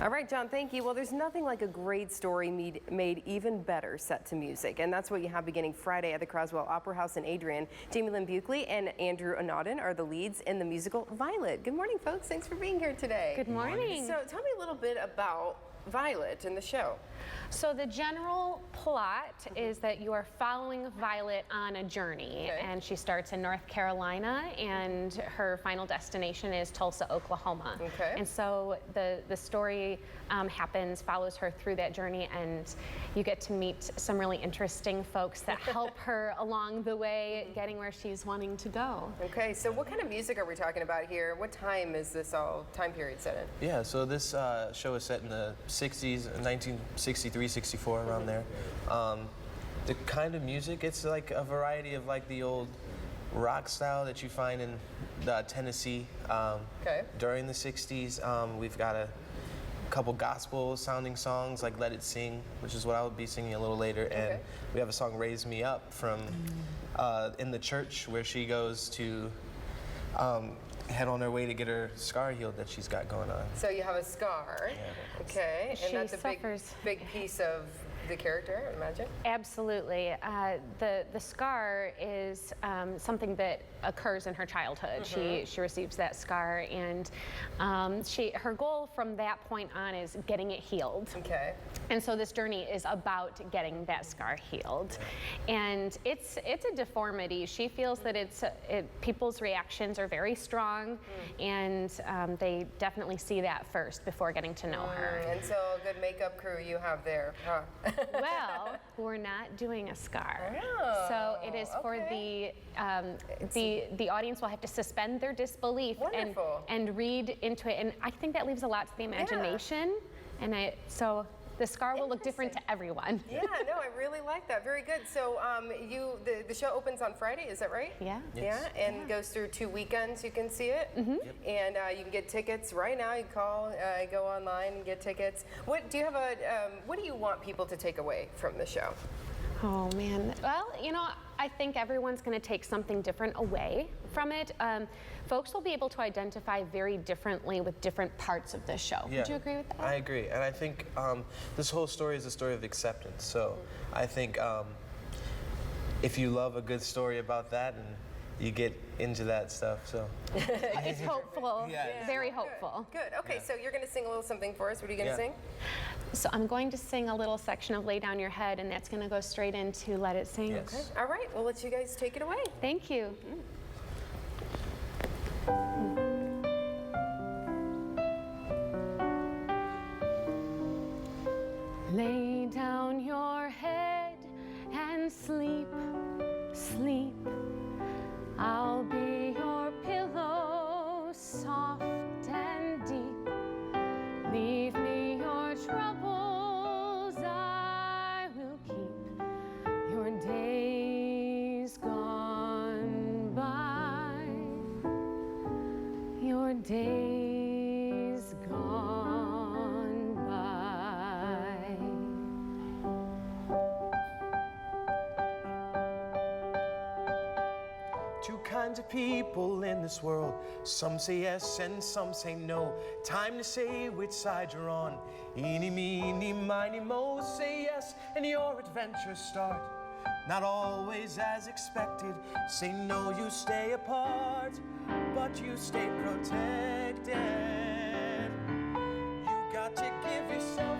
All right, John, thank you. Well, there's nothing like a great story made even better set to music, and that's what you have beginning Friday at the Croswell Opera House in Adrian. Jamie Lynn Buckley and Andrew Anodin are the leads in the musical Violet. Good morning, folks. Thanks for being here today. Good morning. So tell me a little bit about Violet in the show. So the general plot is that you are following Violet on a journey, and she starts in North Carolina, and her final destination is Tulsa, Oklahoma. And so the story follows her through that journey, and you get to meet some really interesting folks that help her along the way, getting where she's wanting to go. Okay, so what kind of music are we talking about here? What time is this time period set in? Yeah, so this show is set in the 60s, 1963, 64, around there. The kind of music, it's like a variety of like the old rock style that you find in Tennessee during the 60s. We've got a couple gospel sounding songs like Let It Sing, which is what I would be singing a little later, and we have a song Raise Me Up from in the church where she goes to head on her way to get her scar healed that she's got going on. So you have a scar, and that's a big piece of the character, I imagine? Absolutely. The scar is something that occurs in her childhood. She receives that scar, and her goal from that point on is getting it healed. And so this journey is about getting that scar healed. And it's a deformity. She feels that people's reactions are very strong, and they definitely see that first before getting to know her. And so a good makeup crew you have there, huh? Well, we're not doing a scar. So it is for the audience will have to suspend their disbelief and read into it. And I think that leaves a lot to the imagination. And so the scar will look different to everyone. Yeah, no, I really like that. Very good. So the show opens on Friday, is that right? Yeah. And goes through 2 weekends. You can see it. And you can get tickets right now. You call, go online and get tickets. What do you want people to take away from the show? Oh man, well, I think everyone's going to take something different away from it. Folks will be able to identify very differently with different parts of this show. Would you agree with that? I agree, and I think this whole story is a story of acceptance. So I think if you love a good story about that, and you get into that stuff, so. It's hopeful, very hopeful. Good, okay, so you're going to sing a little something for us. What are you going to sing? So I'm going to sing a little section of Lay Down Your Head, and that's going to go straight into Let It Sing. Okay. All right, we'll let you guys take it away. Thank you. Lay down your head and sleep, sleep. I'll be your pillow, soft and deep. Leave me your troubles, I will keep your days gone by. Your days gone by. Two kinds of people in this world. Some say yes and some say no. Time to say which side you're on. Eeny, meeny, miny, mo. Say yes and your adventures start. Not always as expected. Say no, you stay apart, but you stay protected. You got to give yourself